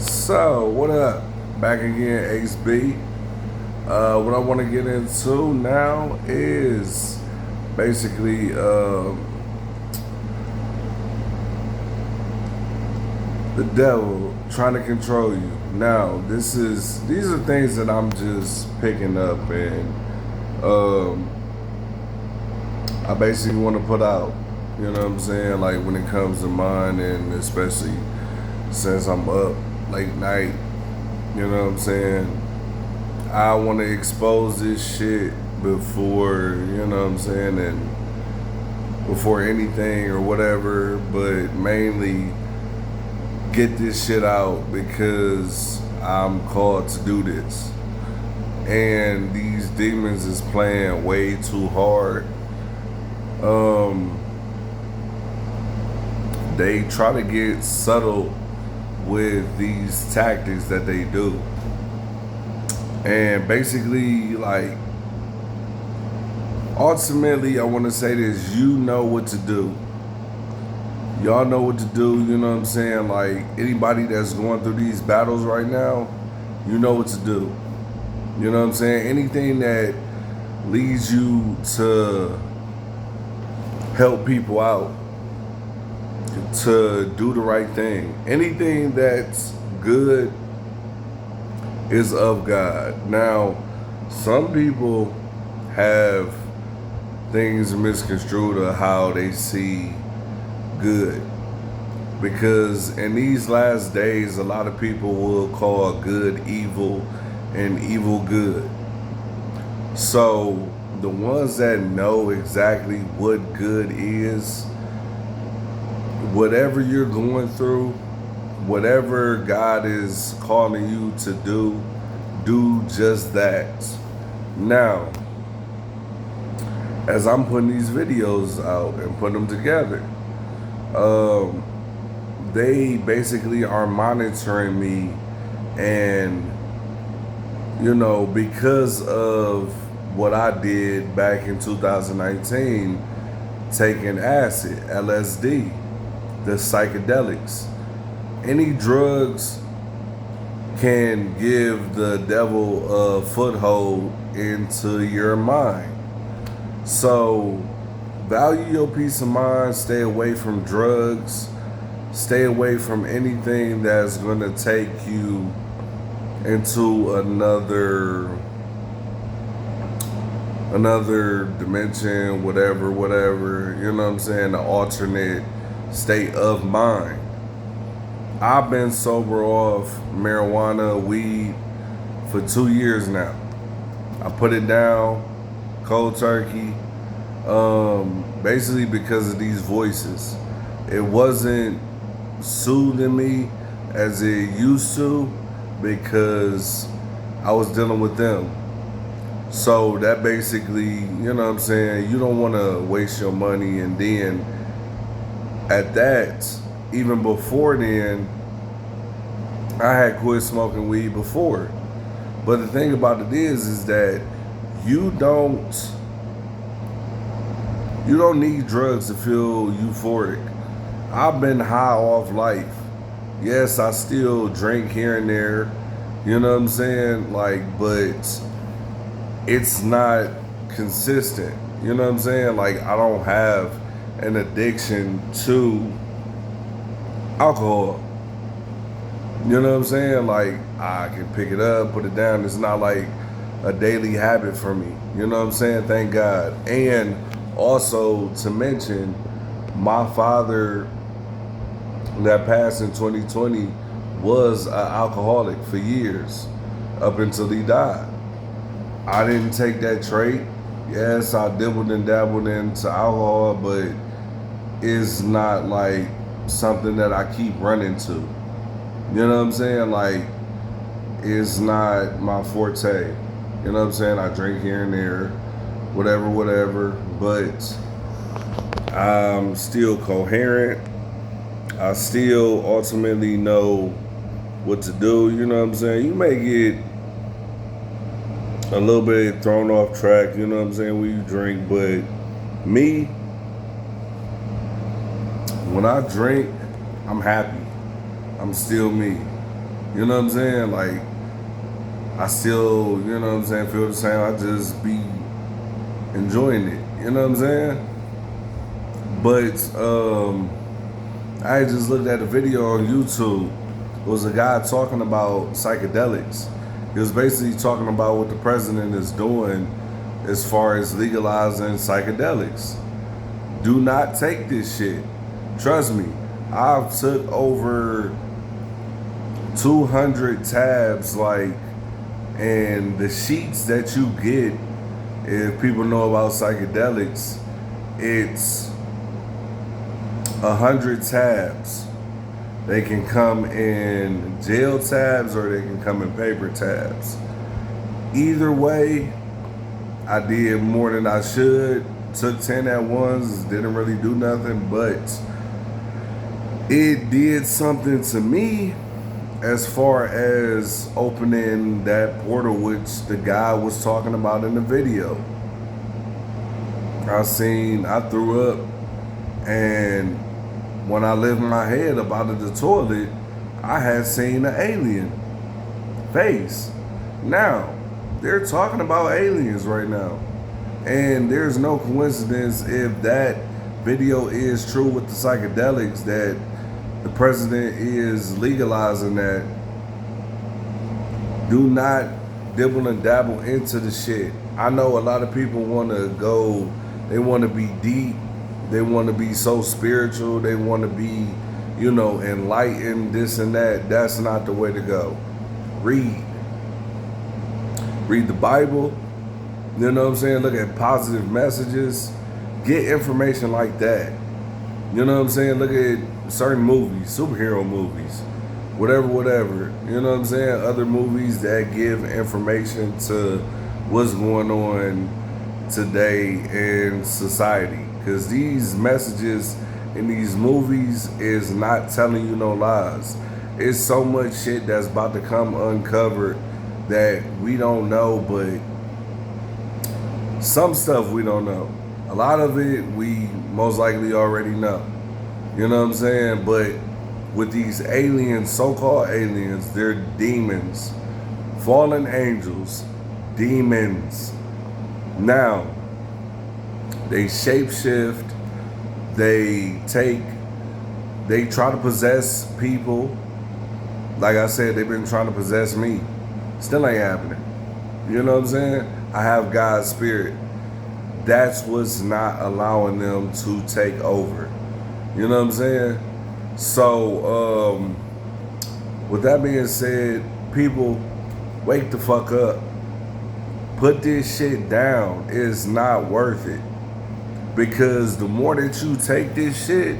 So, what up? Back again, XB. What I want to get into now is basically the devil trying to control you. Now, these are things that I'm just picking up, and I basically want to put out. You know what I'm saying? Like when it comes to mine, and especially since I'm up late night. You know what I'm saying? I want to expose this shit before, you know what I'm saying, and before anything or whatever, but mainly get this shit out because I'm called to do this. And these demons is playing way too hard. They try to get subtle with these tactics that they do. And basically, like, ultimately, I want to say this: you know what to do. Y'all know what to do, you know what I'm saying? Like, anybody that's going through these battles right now, you know what to do. You know what I'm saying? Anything that leads you to help people out, to do the right thing, anything that's good is of God. Now, some people have things misconstrued of how they see good. Because in these last days, a lot of people will call good evil and evil good. So, the ones that know exactly what good is, whatever you're going through, whatever God is calling you to do just that. Now, as I'm putting these videos out and putting them together, they basically are monitoring me, and you know, because of what I did back in 2019, taking acid, LSD, the psychedelics. Any drugs can give the devil a foothold into your mind. So, value your peace of mind, stay away from drugs, stay away from anything that's going to take you into another dimension, whatever, you know what I'm saying, the alternate state of mind. I've been sober off marijuana, weed for 2 years now. I put it down cold turkey, basically because of these voices. It wasn't soothing me as it used to because I was dealing with them. So that basically, you know what I'm saying, you don't want to waste your money. And then at that, even before then, I had quit smoking weed before. But the thing about it is that you don't need drugs to feel euphoric. I've been high off life. Yes, I still drink here and there, you know what I'm saying? Like, but it's not consistent. You know what I'm saying? Like, I don't have an addiction to alcohol. You know what I'm saying? Like, I can pick it up, put it down. It's not like a daily habit for me. You know what I'm saying? Thank God. And also to mention, my father that passed in 2020 was an alcoholic for years up until he died. I didn't take that trait. Yes, I dibbled and dabbled into alcohol, but it's not like something that I keep running to. You know what I'm saying? Like, it's not my forte. You know what I'm saying? I drink here and there, whatever, but I'm still coherent. I still ultimately know what to do. You know what I'm saying? You may get a little bit thrown off track, you know what I'm saying, when you drink, but me, when I drink, I'm happy. I'm still me. You know what I'm saying? Like, I still, you know what I'm saying, feel the same. I just be enjoying it. You know what I'm saying? But I just looked at a video on YouTube. It was a guy talking about psychedelics. He was basically talking about what the president is doing as far as legalizing psychedelics. Do not take this shit. Trust me, I've took over 200 tabs, like, and the sheets that you get, if people know about psychedelics, it's 100 tabs. They can come in gel tabs or they can come in paper tabs. Either way, I did more than I should. Took 10 at once, didn't really do nothing, but it did something to me as far as opening that portal, which the guy was talking about in the video. I threw up, and when I lifted my head up out of the toilet, I had seen an alien face. Now, they're talking about aliens right now. And there's no coincidence if that video is true with the psychedelics, that the president is legalizing that. Do not dibble and dabble into the shit. I know a lot of people want to go, they want to be deep, they want to be so spiritual, they want to be, you know, enlightened, this and that. That's not the way to go. Read the Bible, you know what I'm saying? Look at positive messages, get information like that. You know what I'm saying? Look at certain movies, superhero movies, whatever. You know what I'm saying? Other movies that give information to what's going on today in society. Because these messages in these movies is not telling you no lies. It's so much shit that's about to come uncovered that we don't know, but some stuff we don't know. A lot of it we most likely already know. You know what I'm saying? But with these aliens, so-called aliens, they're demons, fallen angels, demons. Now, they shapeshift, they try to possess people. Like I said, they've been trying to possess me. Still ain't happening. You know what I'm saying? I have God's spirit. That's what's not allowing them to take over. You know what I'm saying? So, with that being said, people, wake the fuck up. Put this shit down. It's not worth it. Because the more that you take this shit,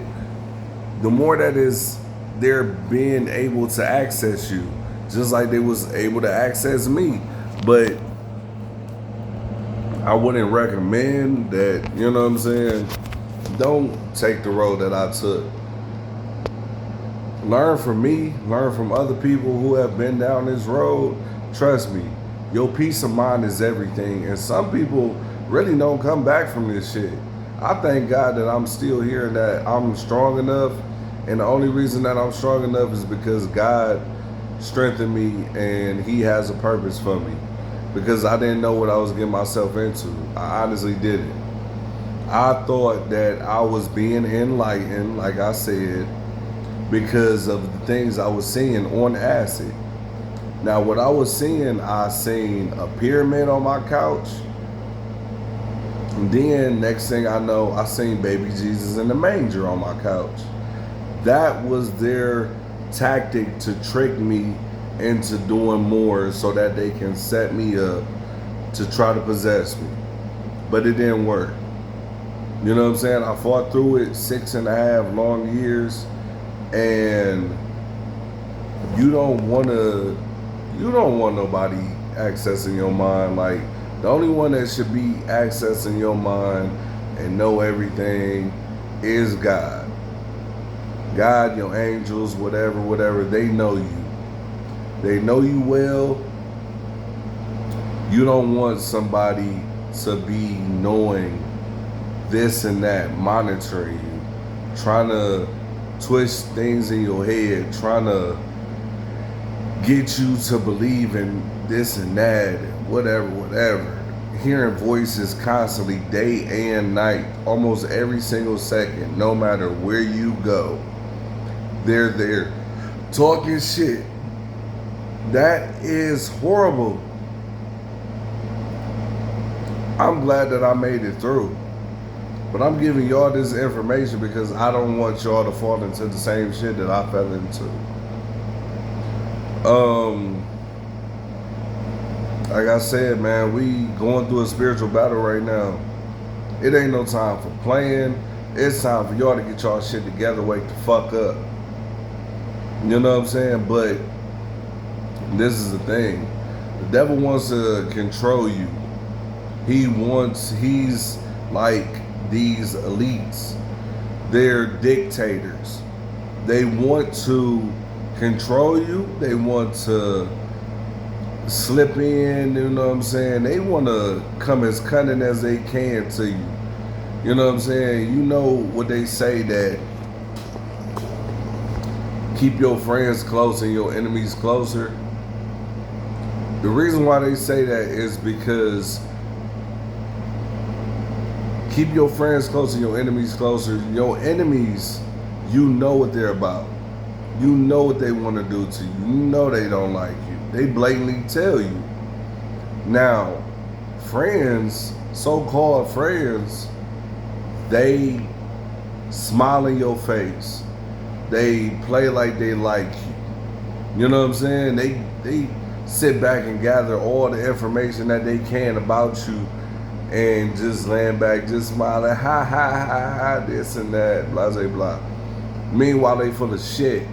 the more that is they're being able to access you. Just like they was able to access me. But I wouldn't recommend that, you know what I'm saying? Don't take the road that I took. Learn from me, learn from other people who have been down this road. Trust me, your peace of mind is everything. And some people really don't come back from this shit. I thank God that I'm still here and that I'm strong enough. And the only reason that I'm strong enough is because God strengthened me and He has a purpose for me. Because I didn't know what I was getting myself into. I honestly didn't. I thought that I was being enlightened, like I said, because of the things I was seeing on acid. Now, what I was seeing, I seen a pyramid on my couch. And then, next thing I know, I seen baby Jesus in the manger on my couch. That was their tactic to trick me into doing more so that they can set me up to try to possess me. But it didn't work. You know what I'm saying? I fought through it 6.5 long years, and you don't want nobody accessing your mind. Like, the only one that should be accessing your mind and know everything is God. God, your angels, whatever, they know you. They know you well. You don't want somebody to be knowing this and that, monitoring you, trying to twist things in your head, trying to get you to believe in this and that, and whatever. Hearing voices constantly, day and night, almost every single second, no matter where you go. They're there talking shit. That is horrible. I'm glad that I made it through. But I'm giving y'all this information because I don't want y'all to fall into the same shit that I fell into. Like I said, man, we going through a spiritual battle right now. It ain't no time for playing. It's time for y'all to get y'all shit together, wake the fuck up. You know what I'm saying? But this is the thing. The devil wants to control you. He's like these elites. They're dictators. They want to control you. They want to slip in, you know what I'm saying? They want to come as cunning as they can to you. You know what I'm saying? You know what they say, that keep your friends close and your enemies closer. The reason why they say that is because keep your friends close and your enemies closer. Your enemies, you know what they're about. You know what they want to do to you. You know they don't like you. They blatantly tell you. Now, friends, so-called friends, they smile in your face. They play like they like you. You know what I'm saying? They sit back and gather all the information that they can about you and just laying back, just smiling, ha ha ha ha, this and that, blah blah blah. Meanwhile, they full of shit.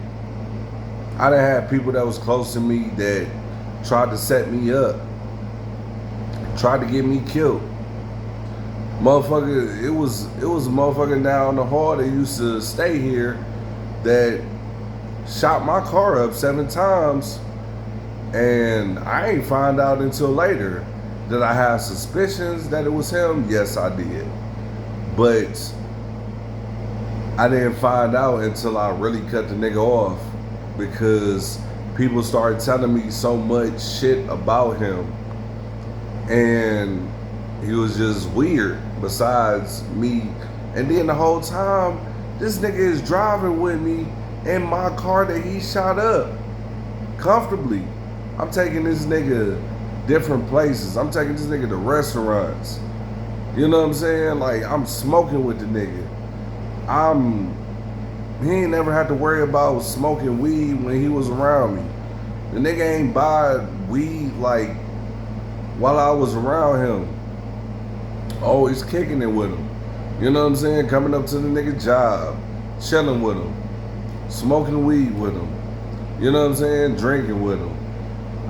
I done had people that was close to me that tried to set me up, tried to get me killed. Motherfucker, it was a motherfucker down the hall that used to stay here that shot my car up 7 times, and I ain't find out until later. Did I have suspicions that it was him? Yes, I did. But I didn't find out until I really cut the nigga off, because people started telling me so much shit about him, and he was just weird besides me. And then the whole time, this nigga is driving with me in my car that he shot up comfortably. I'm taking this nigga different places. I'm taking this nigga to restaurants. You know what I'm saying? Like, I'm smoking with the nigga. He ain't never had to worry about smoking weed when he was around me. The nigga ain't buy weed like while I was around him. Always kicking it with him. You know what I'm saying? Coming up to the nigga job, chilling with him, smoking weed with him. You know what I'm saying? Drinking with him.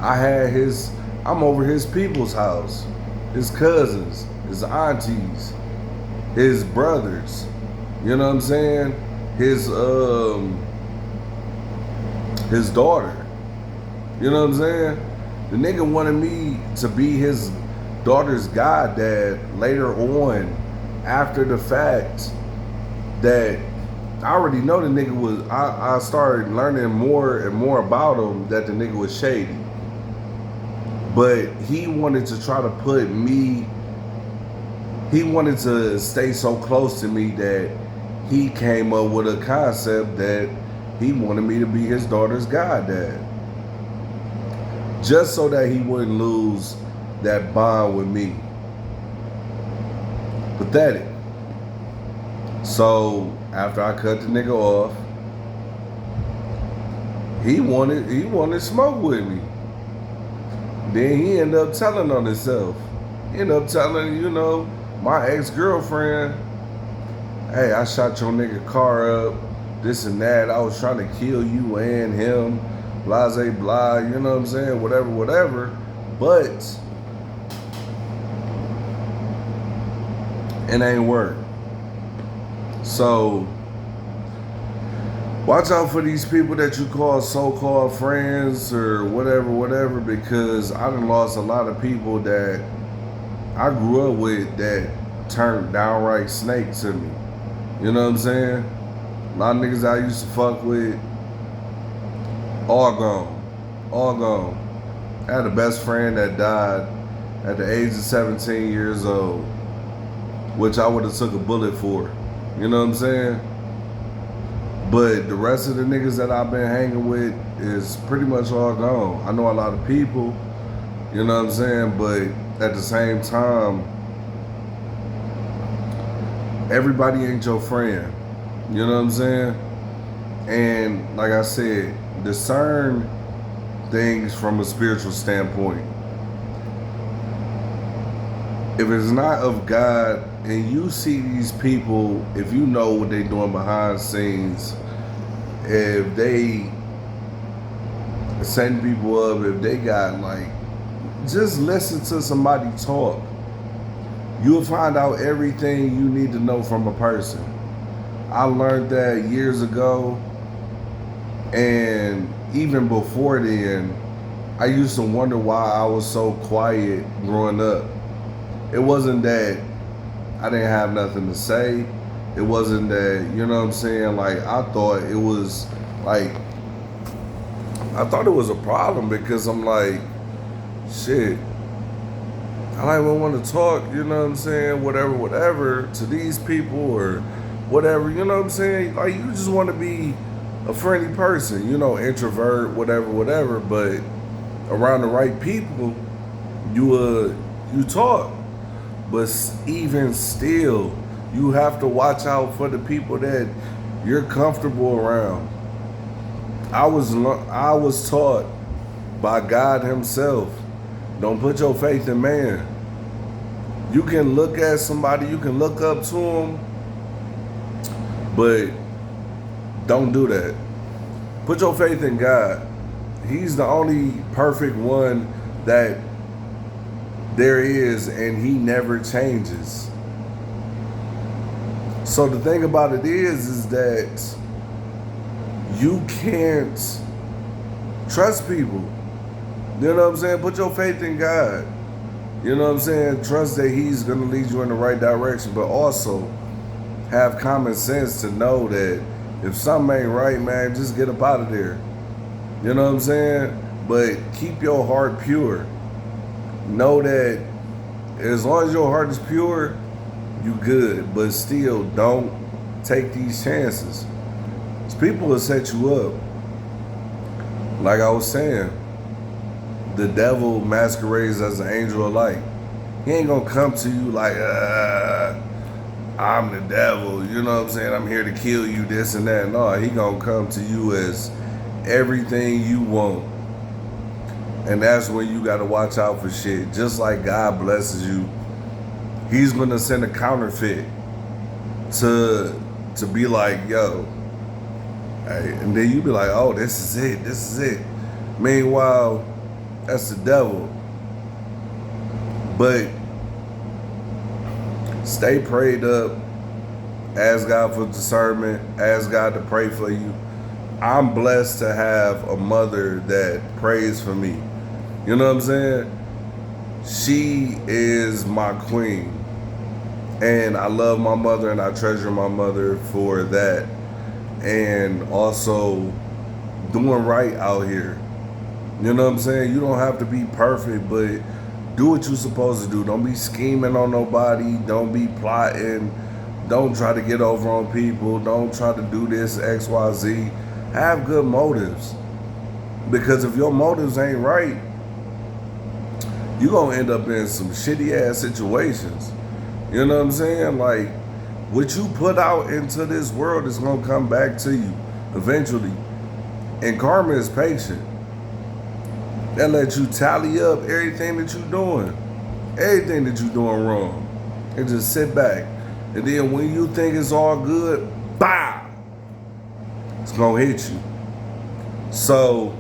I'm over his people's house, his cousins, his aunties, his brothers. You know what I'm saying? His daughter. You know what I'm saying? The nigga wanted me to be his daughter's goddad later on, after the fact that I already know the nigga was, I started learning more and more about him, that the nigga was shady. But he wanted to try to put me, he wanted to stay so close to me that he came up with a concept that he wanted me to be his daughter's goddad, just so that he wouldn't lose that bond with me. Pathetic. So after I cut the nigga off, he wanted smoke with me. Then he ended up telling on himself. He ended up telling, you know, my ex-girlfriend, hey, I shot your nigga car up, this and that. I was trying to kill you and him, blah, blah, blah, you know what I'm saying? Whatever. But it ain't work. So watch out for these people that you call so-called friends or whatever, because I done lost a lot of people that I grew up with that turned downright snake to me. You know what I'm saying? A lot of niggas I used to fuck with, all gone. All gone. I had a best friend that died at the age of 17 years old, which I would have took a bullet for. You know what I'm saying? But the rest of the niggas that I've been hanging with is pretty much all gone. I know a lot of people, you know what I'm saying? But at the same time, everybody ain't your friend. You know what I'm saying? And like I said, discern things from a spiritual standpoint. If it's not of God and you see these people, if you know what they're doing behind the scenes, if they setting people up, if they got like, just listen to somebody talk. You'll find out everything you need to know from a person. I learned that years ago, and even before then, I used to wonder why I was so quiet growing up. It wasn't that I didn't have nothing to say. It wasn't that, you know what I'm saying? Like, I thought it was like, I thought it was a problem because I'm like, shit, I don't even want to talk, you know what I'm saying? Whatever, to these people or whatever, you know what I'm saying? Like, you just want to be a friendly person, you know, introvert, whatever. But around the right people, you talk. But even still, you have to watch out for the people that you're comfortable around. I was taught by God Himself, don't put your faith in man. You can look at somebody, you can look up to them, but don't do that. Put your faith in God. He's the only perfect one that there is, and He never changes. So the thing about it is that you can't trust people. You know what I'm saying? Put your faith in God. You know what I'm saying? Trust that He's going to lead you in the right direction, but also have common sense to know that if something ain't right, man, just get up out of there. You know what I'm saying? But keep your heart pure. Know that as long as your heart is pure, you good. But still, don't take these chances. Because people will set you up. Like I was saying, the devil masquerades as an angel of light. He ain't gonna come to you like, I'm the devil, you know what I'm saying? I'm here to kill you, this and that. No, he gonna come to you as everything you want. And that's when you gotta watch out for shit. Just like God blesses you, He's gonna send a counterfeit to be like, yo. Hey, and then you be like, oh, this is it. Meanwhile, that's the devil. But stay prayed up. Ask God for discernment. Ask God to pray for you. I'm blessed to have a mother that prays for me. You know what I'm saying? She is my queen. And I love my mother and I treasure my mother for that. And also doing right out here. You know what I'm saying? You don't have to be perfect, but do what you're supposed to do. Don't be scheming on nobody. Don't be plotting. Don't try to get over on people. Don't try to do this, X, Y, Z. Have good motives. Because if your motives ain't right, you're going to end up in some shitty ass situations. You know what I'm saying? Like, what you put out into this world is going to come back to you eventually. And karma is patient. That lets you tally up everything that you're doing. Everything that you're doing wrong. And just sit back. And then when you think it's all good, bah! It's going to hit you. So,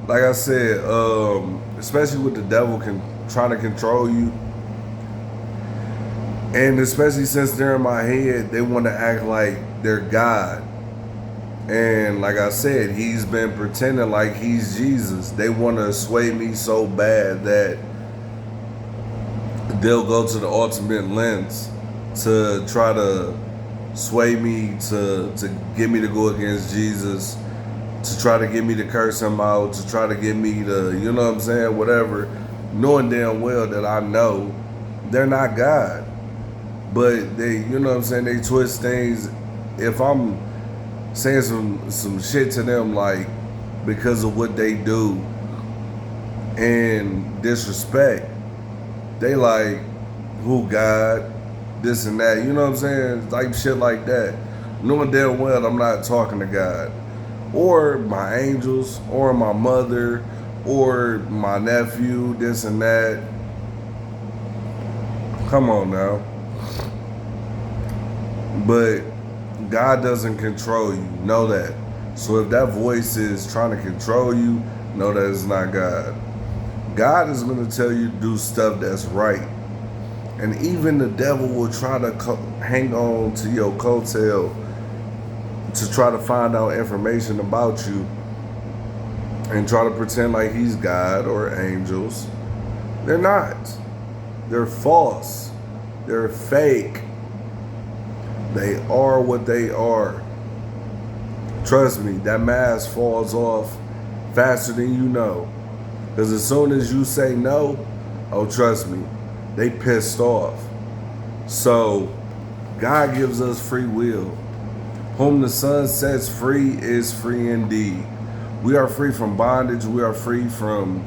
like I said, especially with the devil trying to control you, and especially since they're in my head, they want to act like they're God. And like I said, He's been pretending like He's Jesus. They want to sway me so bad that they'll go to the ultimate lengths to try to sway me, to get me to go against Jesus, to try to get me to curse him out, to try to get me to, you know what I'm saying, whatever, knowing damn well that I know they're not God. But they, you know what I'm saying, they twist things. If I'm saying some shit to them, like, because of what they do and disrespect, they like, who God, this and that, you know what I'm saying, like shit like that, knowing damn well I'm not talking to God or my angels or my mother or my nephew, this and that. Come on now. But God doesn't control you, know that. So if that voice is trying to control you, know that it's not God. God is going to tell you to do stuff that's right. And even the devil will try to hang on to your coattail to try to find out information about you and try to pretend like he's God or angels. They're not. They're false. They're fake. They are what they are. Trust me, that mask falls off faster than you know. Because as soon as you say no, oh, trust me, they pissed off. So God gives us free will. Whom the Son sets free is free indeed. We are free from bondage. We are free from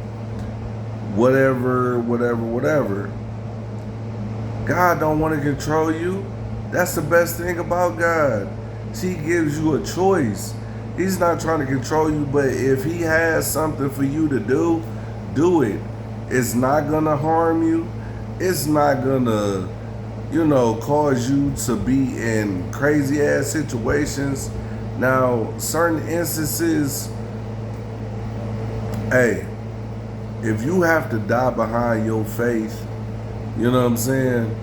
whatever. God don't want to control you. That's the best thing about God. He gives you a choice. He's not trying to control you, but if he has something for you to do, do it. It's not gonna harm you. It's not gonna, cause you to be in crazy ass situations. Now, certain instances, hey, if you have to die behind your faith, you know what I'm saying?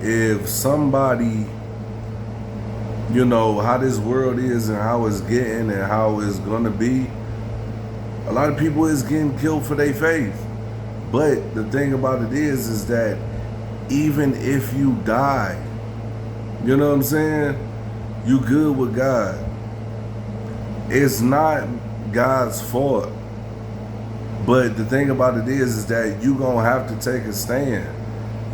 If somebody, how this world is and how it's getting and how it's gonna be, a lot of people is getting killed for their faith. But the thing about it is that even if you die, you know what I'm saying, you good with God. It's not God's fault. But the thing about it is that you gonna have to take a stand.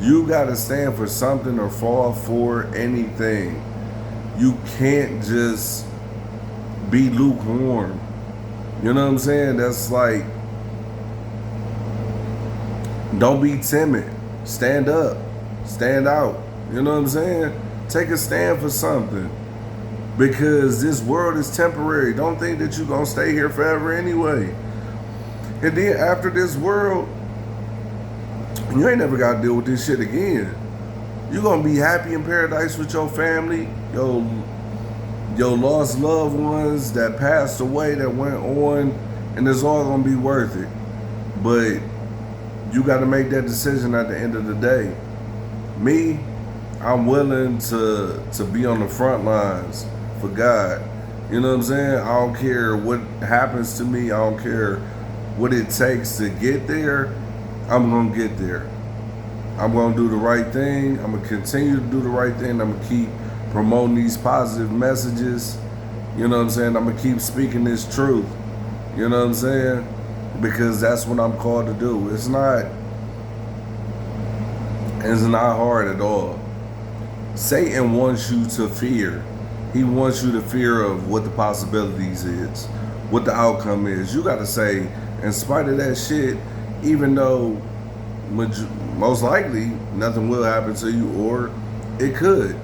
You gotta stand for something or fall for anything. You can't just be lukewarm. You know what I'm saying? That's like, don't be timid. Stand up. Stand out. You know what I'm saying? Take a stand for something. Because this world is temporary. Don't think that you're going to stay here forever anyway. And then after this world, you ain't never got to deal with this shit again. You're going to be happy in paradise with your family, your lost loved ones that passed away, that went on, and it's all going to be worth it. But you got to make that decision at the end of the day. Me, I'm willing to be on the front lines for God. You know what I'm saying? I don't care what happens to me. I don't care what it takes to get there. I'm going to get there. I'm going to do the right thing. I'm going to continue to do the right thing. I'm going to keep promoting these positive messages. You know what I'm saying? I'm going to keep speaking this truth. You know what I'm saying? Because that's what I'm called to do. It's not hard at all. Satan wants you to fear. He wants you to fear of what the possibilities is, what the outcome is. You got to say, in spite of that shit, even though most likely nothing will happen to you, or it could,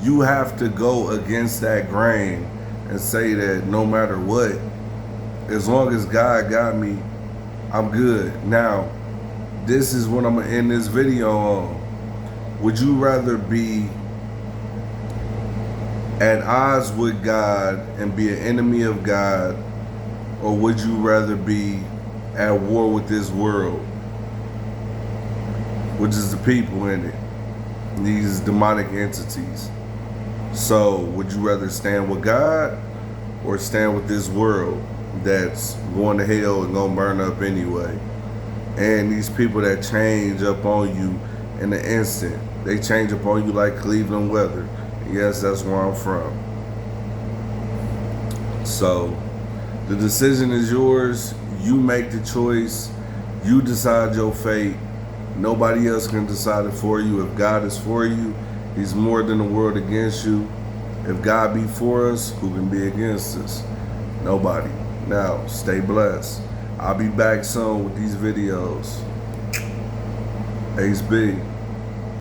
you have to go against that grain and say that no matter what, as long as God got me, I'm good. Now, this is what I'm going to end this video on. Would you rather be at odds with God and be an enemy of God, or would you rather be at war with this world, which is the people in it, these demonic entities? So, would you rather stand with God or stand with this world that's going to hell and gonna burn up anyway? And these people that change up on you in an instant, they change up on you like Cleveland weather. Yes, that's where I'm from. So The decision is yours. You make the choice. You decide your fate. Nobody else can decide it for you. If God is for you, He's more than the world against you. If God be for us, who can be against us? Nobody. Now, stay blessed. I'll be back soon with these videos. Ace B.